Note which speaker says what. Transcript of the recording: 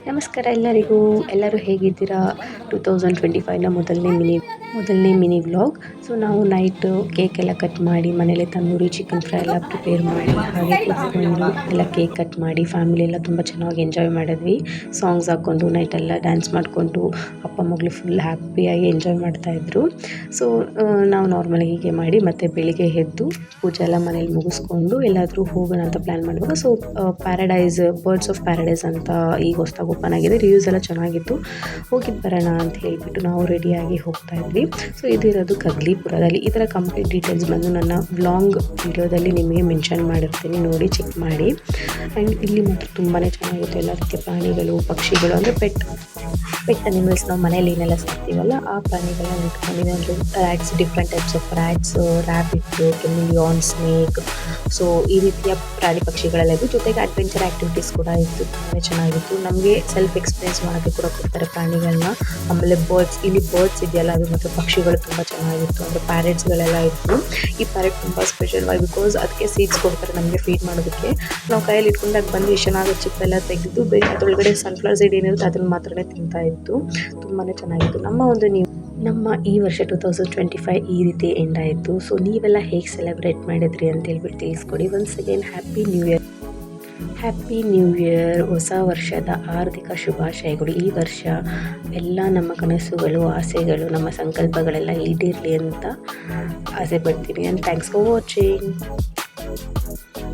Speaker 1: ನಮಸ್ಕಾರ ಎಲ್ಲರಿಗೂ. ಎಲ್ಲರೂ ಹೇಗಿದ್ದೀರಾ? 2025ನ ಮೊದಲನೇ ಮಿನಿ ವ್ಲಾಗ್. ಸೊ ನಾವು ನೈಟ್ ಕೇಕ್ ಎಲ್ಲ ಕಟ್ ಮಾಡಿ ಮನೇಲೆ ತಂದೂರಿ ಚಿಕನ್ ಫ್ರೈ ಎಲ್ಲ ಪ್ರಿಪೇರ್ ಮಾಡಿ ಹಾಗೆ ಕೂತ್ಕೊಂಡು ಎಲ್ಲ ಕೇಕ್ ಕಟ್ ಮಾಡಿ ಫ್ಯಾಮಿಲಿ ಎಲ್ಲ ತುಂಬ ಚೆನ್ನಾಗಿ ಎಂಜಾಯ್ ಮಾಡಿದ್ವಿ. ಸಾಂಗ್ಸ್ ಹಾಕ್ಕೊಂಡು ನೈಟ್ ಎಲ್ಲ ಡ್ಯಾನ್ಸ್ ಮಾಡಿಕೊಂಡು ಅಪ್ಪ ಮಗಳು ಫುಲ್ ಹ್ಯಾಪಿಯಾಗಿ ಎಂಜಾಯ್ ಮಾಡ್ತಾಯಿದ್ರು. ಸೊ ನಾವು ನಾರ್ಮಲಾಗಿ ಹೀಗೆ ಮಾಡಿ ಮತ್ತೆ ಬೆಳಿಗ್ಗೆ ಎದ್ದು ಪೂಜೆ ಎಲ್ಲ ಮನೇಲಿ ಮುಗಿಸ್ಕೊಂಡು ಎಲ್ಲಾದರೂ ಹೋಗೋಣ ಅಂತ ಪ್ಲ್ಯಾನ್ ಮಾಡುವಾಗ so paradise birds of paradise ಅಂತ ಈಗ ಹೊಸ್ದಾಗಿ ಓಪನ್ ಆಗಿದೆ. ರಿವ್ಯೂಸ್ ಎಲ್ಲ ಚೆನ್ನಾಗಿತ್ತು. ಹೋಗಿದ್ದು ಬರೋಣ ಅಂತ ಹೇಳಿಬಿಟ್ಟು ನಾವು ರೆಡಿಯಾಗಿ ಹೋಗ್ತಾ ಇದ್ವಿ. ಸೊ ಇದಿರೋದು ಕಗ್ಲಿಪುರದಲ್ಲಿ. ಇದರ ಕಂಪ್ಲೀಟ್ ಡೀಟೇಲ್ಸ್ ಬಂದು ನನ್ನ ವ್ಲಾಗ್ ವಿಡಿಯೋದಲ್ಲಿ ನಿಮಗೆ ಮೆನ್ಷನ್ ಮಾಡಿರ್ತೀನಿ, ನೋಡಿ ಚೆಕ್ ಮಾಡಿ. ಆ್ಯಂಡ್ ಇಲ್ಲಿ ಮಾತ್ರ ತುಂಬಾ ಚೆನ್ನಾಗಿತ್ತು. ಎಲ್ಲ ರೀತಿಯ ಪ್ರಾಣಿಗಳು, ಪಕ್ಷಿಗಳು ಅಂದರೆ ಪೆಟ್ ಅನಿಮಲ್ಸ್ ನಾವು ಮನೇಲಿ ಏನೆಲ್ಲ ಸಾಕ್ತೀವಲ್ಲ ಆ ಪ್ರಾಣಿಗಳನ್ನ ಇಟ್ಕೊಂಡಿದೆ. ಅಂದರೆ rats, different types of rats, rabbit, chameleon, snake, so ಈ ರೀತಿಯ ಪ್ರಾಣಿ ಪಕ್ಷಿಗಳೆಲ್ಲ ಇತ್ತು. ಜೊತೆಗೆ ಅಡ್ವೆಂಚರ್ ಆ್ಯಕ್ಟಿವಿಟೀಸ್ ಕೂಡ ಇತ್ತು. ತುಂಬಾ ಚೆನ್ನಾಗಿತ್ತು. ನಮಗೆ ಸೆಲ್ಫ್ ಎಕ್ಸ್ಪೀರಿಯನ್ಸ್ ಮಾಡೋಕ್ಕೆ ಕೂಡ ಕೊಡ್ತಾರೆ ಪ್ರಾಣಿಗಳನ್ನ. ಆಮೇಲೆ ಇಲ್ಲಿ ಬರ್ಡ್ಸ್ ಇದೆಯಲ್ಲ, ಅದು ಮತ್ತು ಪಕ್ಷಿಗಳು ತುಂಬ ಚೆನ್ನಾಗಿತ್ತು. ಅಂದರೆ ಪ್ಯಾರೆಟ್ಸ್ಗಳೆಲ್ಲ ಇತ್ತು. ಈ ಪ್ಯಾರೆಟ್ ತುಂಬ ಸ್ಪೆಷಲ್ ಆಗಿ ಬಿಕಾಸ್ ಅದಕ್ಕೆ ಸೀಡ್ಸ್ ಕೊಡ್ತಾರೆ ನಮಗೆ ಫೀಡ್ ಮಾಡೋದಕ್ಕೆ. ನಾವು ಕೈಯಲ್ಲಿ ಇಟ್ಕೊಂಡು ಅದು ಬಂದು ಚೆನ್ನಾಗಿ ಚಿಪ್ಪೆಲ್ಲ ತೆಗೆದು ಅದರೊಳಗಡೆ ಸನ್ಫ್ಲವರ್ ಸೀಡ್ ಏನಿರುತ್ತೆ ಅದನ್ನು ಮಾತ್ರನೇ ತಿಂತಾ ಇತ್ತು. ತುಂಬಾ ಚೆನ್ನಾಗಿತ್ತು. ನಮ್ಮ ಈ ವರ್ಷ 2025 ಈ ರೀತಿ ಎಂಡ್ ಆಯಿತು. ಸೊ ನೀವೆಲ್ಲ ಹೇಗೆ ಸೆಲೆಬ್ರೇಟ್ ಮಾಡಿದ್ರಿ ಅಂತ ಹೇಳ್ಬಿಟ್ಟು ತಿಳಿಸ್ಕೊಡಿ. Once again happy new year. ಹೊಸ ವರ್ಷದ ಆರ್ಥಿಕ ಶುಭಾಶಯಗಳು. ಈ ವರ್ಷ ಎಲ್ಲ ನಮ್ಮ ಕನಸುಗಳು, ಆಸೆಗಳು, ನಮ್ಮ ಸಂಕಲ್ಪಗಳೆಲ್ಲ ಈಡೇರಲಿ ಅಂತ ಆಸೆ ಪಡ್ತೀನಿ. And thanks for watching.